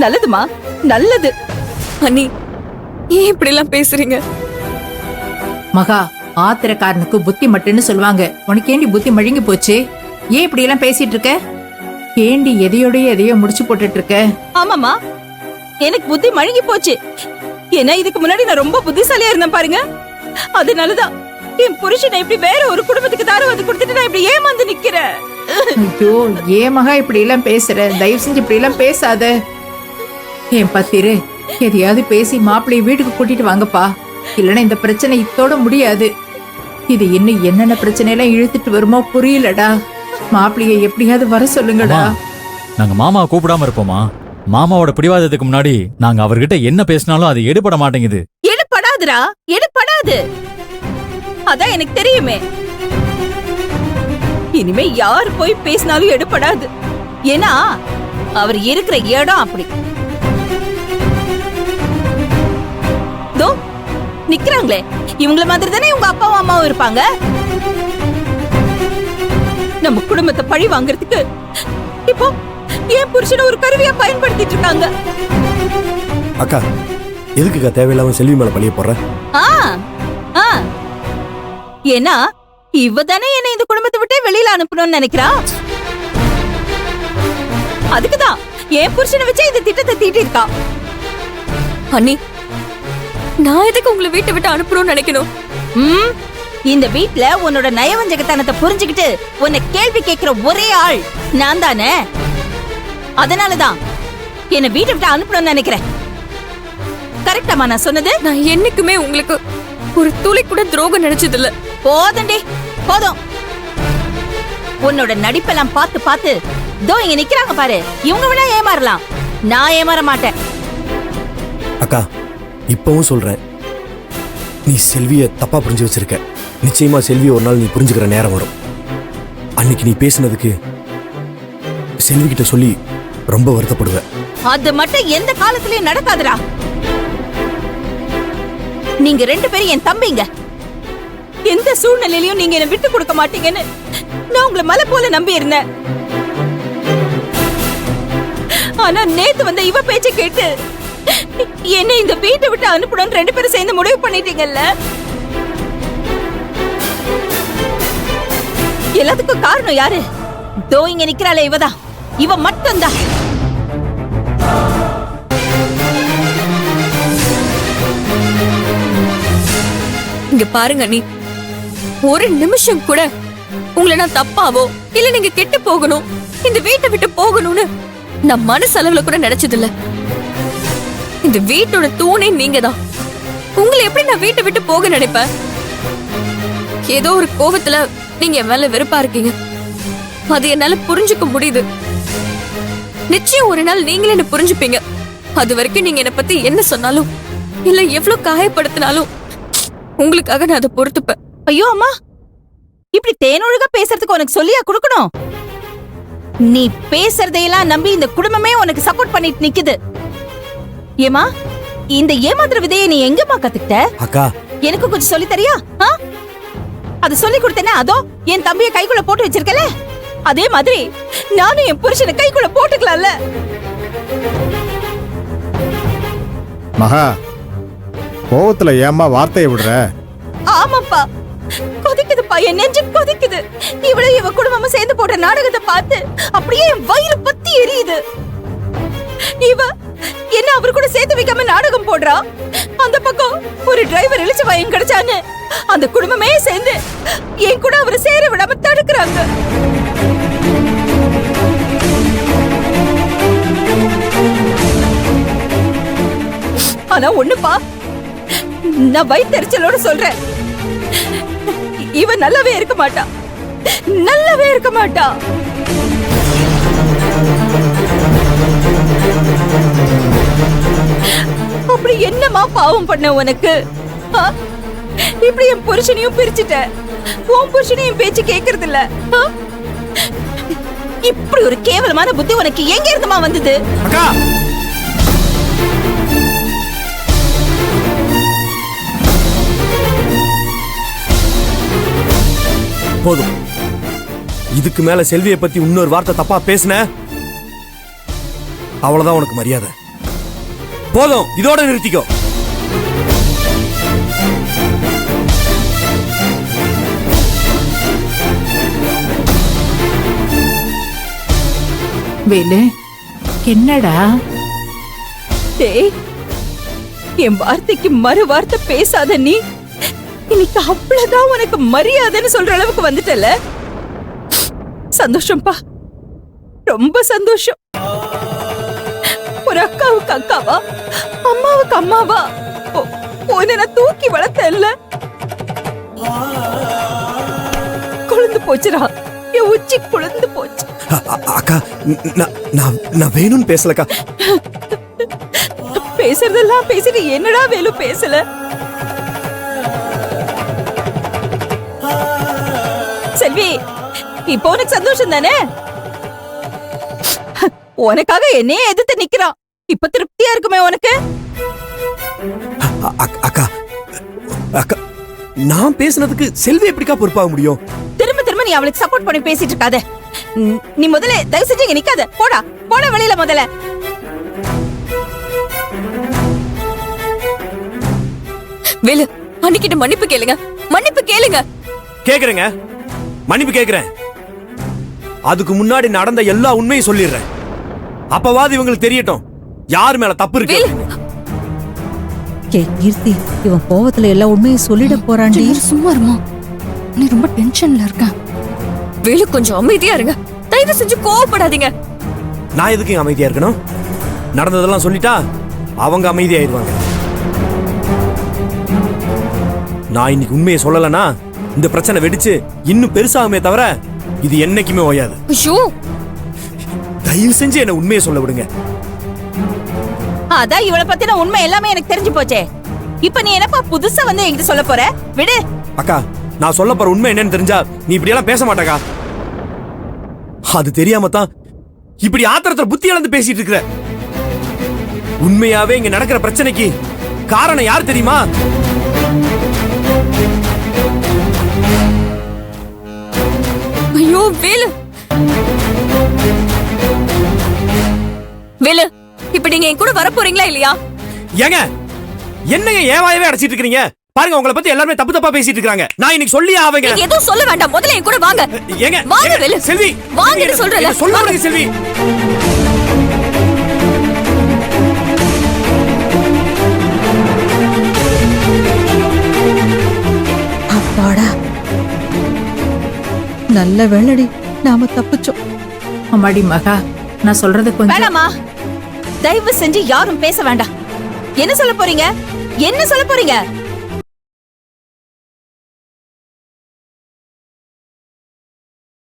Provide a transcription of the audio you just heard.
நல்லதுமா, நல்லது. அண்ணி, ஏன் இப்படி எல்லாம் பேசுறீங்க? மகா, ஆத்திரக்காரனுக்கு புத்தி மட்டுன்னு சொல்லுவாங்க. உனக்கு ஏண்டி புத்தி மழுங்கி போச்சு? ஏன் இப்படி எல்லாம் பேசிட்டு இருக்க? ஏண்டி எதையோ முடிச்சு போட்டுட்டு இருக்க? ஆமாமா, எனக்கு புத்தி மழுங்கி போச்சு. ஏன்னா இதுக்கு முன்னாடி நான் ரொம்ப புத்திசாலியா இருந்தேன் பாருங்க. அதனாலதான் என் புருஷனை இப்படி வேற ஒரு குடும்பத்துக்கு தாரவாது கொடுத்துட்டு நான் இப்படி ஏமாந்து நிக்கிறேன். ஐயோ, ஏன் மகா இப்படி எல்லாம் பேசுற? தயவு செஞ்சு இப்படி எல்லாம் பேசாத. என் பத்திரு, எதையாவது பேசி மாப்பிள்ளைய வீட்டுக்கு கூட்டிட்டு வாங்கப்பா. இல்லன்னா இந்த பிரச்சனை இத்தோட முடியாது. இது இன்னும் என்னென்ன பிரச்சனை எல்லாம் இழுத்துட்டு வருமோ புரியலடா. மாப்பிள்ளைய எப்படியாவது வர சொல்லுங்கடா. நாங்க மாமாவை கூப்பிடாம இருப்போமா? மாமாவோட பிடிவாதத்துக்கு முன்னாடி நாங்க அவர்கிட்ட என்ன பேசினாலும் அது எடுபட மாட்டேங்குது. எடுபடாதுடா, எடுபடாது. அதான் எனக்கு தெரியுமே. இனிமே யார் போய் பேசினாலும் எடுபடாது. ஏன்னா அவர் இருக்கிற இடம் அப்படி. தோ நிக்கிறாங்களே, இவங்கள மாதிரி தானே உங்க அப்பாவும் அம்மாவும் இருப்பாங்க. நம்ம குடும்பத்தை பழி வாங்குறதுக்கு இப்போ என் புருஷனை ஒரு கருவியா பயன்படுத்திட்டு இருக்காங்க. அக்கா, எதுக்குக்கா தேவையில்லாம செல்வி மேல பழிய போடுற? ஏன்னா இவ தானே என்ன இந்த குடும்பத்தை விட்டு வெளியில அனுப்பணும்னு நினைக்கிறா. அதுக்குதான் என் புருஷனை வச்சு இந்த திட்டத்தை தீட்டி இருக்கா. அண்ணி, நான் எதுக்கு உங்களை வீட்டை விட்டு அனுப்பணும்னு நினைக்கணும்? இந்த வீட்ல உன்னோட நயவஞ்சகத்தனத்தை புரிஞ்சுக்கிட்டு உன்னை கேள்வி கேட்கிற ஒரே ஆள் நான் தானே. அதனாலதான் என்ன வீட்டை விட்டு அனுப்பணும்னு நினைக்கிறேன். கரெக்டாமா நான் சொன்னது? நான் என்னைக்குமே உங்களுக்கு ஒரு துளி கூட துரோகம் நினைச்சது இல்ல. போதண்டி, போதும். உன்னோட நடிப்பெல்லாம் பார்த்து பார்த்து தோ இங்க நிக்கிறாங்க பாரு, இவங்க வேணா ஏமாறலாம், நான் ஏமாற மாட்டேன். அக்கா, இப்பவும் சொல்றேன், நீ செல்விய தப்பா புரிஞ்சு வச்சிருக்க. நிச்சயமா செல்விய ஒரு நாள் நீ புரிஞ்சுக்கிற நேரம் வரும். அன்னைக்கு நீ பேசினதுக்கு செல்வி கிட்ட சொல்லி ரொம்ப வருத்தப்படுவ. அது மட்டும் எந்த காலத்திலயும் நடக்காதுடா. நீங்க ரெண்டு பேரும் என் தம்பிங்க. எந்த சூழ்நிலையிலும் நீங்க என்ன விட்டு கொடுக்க மாட்டீங்கன்னு நான் உங்களை மலை போல நம்பி இருந்தேன். ஆனா நேத்து வந்த இவ பேச்ச கேட்டு என்ன இந்த வீட்டை விட்டு அனுப்பணும் ரெண்டு பேரும் சேர்ந்து முடிவு பண்ணிட்டீங்கல்ல. எல்லாத்துக்கும் காரணம் யாரு? தோ இங்க நிக்கிறாளே இவதான், இவ மட்டும்தான். இங்க பாருங்க அண்ணி, ஒரு நிமிஷம் கூட உங்களை நான் தப்பாவோ இல்ல நீங்க கெட்டு போகணும், இந்த வீட்டை விட்டு போகணும்னு நான் மனசளவுல கூட நினைச்சது இல்ல. இந்த வீட்டோட தூணே நீங்க தான். உங்களை எப்படி நான் வீட்டை விட்டு போக நினைப்பேன்? ஏதோ ஒரு கோபத்துல நீங்க என் மேல வெறுப்பா இருக்கீங்க, அது என்னால புரிஞ்சுக்க முடியுது. நிச்சயம் ஒரு நாள் நீங்களே என்ன புரிஞ்சுப்பீங்க. அது வரைக்கும் நீங்க என்ன பத்தி என்ன சொன்னாலும் இல்ல எவ்வளவு காயப்படுத்தினாலும் உங்களுக்காக நான் அதை பொறுத்துப்பேன். ஐயோ அம்மா, இப்படி தேனொழுகா பேசுறதுக்கு உனக்கு சொல்லியா கொடுக்கணும்? நீ பேசுறதையெல்லாம் நம்பி இந்த குடும்பமே உனக்கு சப்போர்ட் பண்ணிட்டு நிக்குது. ஏமா, இந்த ஏமாத்துற விதையை நீ எங்கம்மா கத்துக்கிட்ட? அக்கா, எனக்கு கொஞ்சம் சொல்லி தரியா? அது சொல்லி கொடுத்தேனே, அதோ என் தம்பிய கைக்குள்ள போட்டு வச்சிருக்கல, அதே மாதிரி நானும் என் புருஷனை கைக்குள்ள போட்டுக்கலாம்ல. மகா, கோவத்துல ஏம்மா வார்த்தையை விடுற? ஆமாப்பா, கொதிக்குதுப்பா, என் நெஞ்சு கொதிக்குது. இவ்வளவு இவ குடும்பமும் சேர்ந்து போட்ட நாடகத்தை பார்த்து அப்படியே என் வயிறு பத்தி எரியுது. இவ என்ன அவர் கூட சேர்த்து வைக்காம நாடகம் போடுறா. அந்த பக்கம் ஒரு டிரைவர் இழிச்சு வாயம் கிடைச்சான்னு அந்த குடும்பமே சேர்ந்து என் கூட அவரை சேர விடாம தடுக்கிறாங்க. ஆனா ஒண்ணுப்பா, நான் வயித்தெரிச்சலோட சொல்றேன், இவ நல்லாவே இருக்க மாட்டா, நல்லாவே இருக்க மாட்டா. அப்படி என்னமா பாவம் பண்ண உனக்கு? இப்படி என் புருஷனையும் பிரிச்சுட்ட, உன் புருஷனையும் பேச்சு கேக்குறது இல்ல. இப்படி ஒரு கேவலமான புத்தி உனக்கு எங்க இருந்துமா வந்தது? அக்கா, போதும். இதுக்கு மேல செல்வியை பத்தி இன்னொரு வார்த்தை தப்பா பேசுன அவ்வளவுதான் உனக்கு மரியாதை. போதும், இதோட நிறுத்திக்கோ. வேலு, என்னடா? டேய், என் வார்த்தைக்கு மறு வார்த்தை பேசாத நீ. இன்னைக்கு அவ்வளவுதான் உனக்கு மரியாதைன்னு சொல்ற அளவுக்கு வந்துட்டல. சந்தோஷம்பா, ரொம்ப சந்தோஷம். ஒரு அக்காவுக்கு அக்காவா, அம்மாவுக்கு அம்மாவா உன்னை நான் தூக்கி வளர்த்தேன்ல. குழந்து போச்சுடா, என் உச்சி குழந்து போச்சு. அக்கா, நான் வேணும்னு பேசலக்கா. பேசுறதெல்லாம் பேசிட்டு என்னடா வேலு பேசல? செல்வி, இப்போ உனக்கு சந்தோஷம் தானே? உனக்காக என்னையே எதிர்த்து நிக்கிறான். இப்ப திருப்தியா இருக்குமே உனக்கு? அக்கா, அக்கா, நான் பேசுனதுக்கு செல்வி எப்படிக்கா பொறுப்பாக முடியும்? திரும்ப திரும்ப நீ அவளுக்கு சப்போர்ட் பண்ணி பேசிட்டு இருக்காத. நீ முதல்ல தயவு செஞ்சு இங்க நிக்காத. போடா, போட வெளியில முதல்ல. வேலு, அன்னிக்கிட்ட மன்னிப்பு கேளுங்க, மன்னிப்பு கேளுங்க. கேக்குறேங்க, மன்னிப்பு கேக்குறேன். அதுக்கு முன்னாடி நடந்த எல்லா உண்மையும் சொல்லிடுறேன். அப்பவாது இவங்களுக்கு தெரியட்டும் யார் மேல தப்பு இருக்கு. கீர்த்தி, இவன் கோவத்துல எல்லா உண்மையும் சொல்லிட போறான்டி. சும்மா இருமா, நீ ரொம்ப டென்ஷன்ல இருக்க. வேலு, கொஞ்சம் அமைதியா இருங்க, தயவு செஞ்சு கோவப்படாதீங்க. நான் எதுக்கு அமைதியா இருக்கணும்? நடந்ததெல்லாம் சொல்லிட்டா அவங்க அமைதியாயிருவாங்க. நான் இன்னைக்கு உண்மையை சொல்லலனா இந்த பிரச்சனை வெடிச்சு இன்னும் பெருசாகுமே தவிர இது என்னைக்குமே ஓயாது. ஐயோ, தயவு செஞ்சு என்ன உண்மையை சொல்ல விடுங்க. அதான் இவளை பத்தின உண்மை எல்லாமே எனக்கு தெரிஞ்சு போச்சே. இப்ப நீ என்னப்பா புதுசா வந்து என்கிட்ட சொல்ல போற? விடு. அக்கா, நான் சொல்ல போற உண்மை என்னன்னு தெரிஞ்சா நீ இப்படி எல்லாம் பேச மாட்டக்கா. அது தெரியாம தான் இப்படி ஆத்திரத்துல புத்தி இழந்து பேசிட்டு இருக்கிற. உண்மையாவே இங்க நடக்கிற பிரச்சனைக்கு காரணம் யார் தெரியுமா? ஐயோ வேலு, வேலு, இப்ப நீங்க என் கூட வர போறீங்களா இல்லையா? ஏங்க, என்னங்க ஏவாயவே அடைச்சிட்டு இருக்கீங்க? பாருங்க, உங்களை பத்தி எல்லாரும் தப்பு தப்பா பேசிட்டு இருக்காங்க. நான் இன்னைக்கு சொல்லியே ஆவேங்க. நீங்க எதுவும் சொல்ல வேண்டாம், முதல்ல என் கூட வாங்க. ஏங்க, வாங்க வேலு. செல்வி, வாங்கன்னு சொல்றல. சொல்ல விடுங்க செல்வி. அப்பாடா, நல்ல வேளடி நாம தப்பிச்சோம். அம்மாடி மகா, நான் சொல்றது கொஞ்சம். வேணாமா, தயவு செஞ்சு யாரும் பேச வேண்டாம். என்ன சொல்ல போறீங்க? என்ன சொல்ல போறீங்க?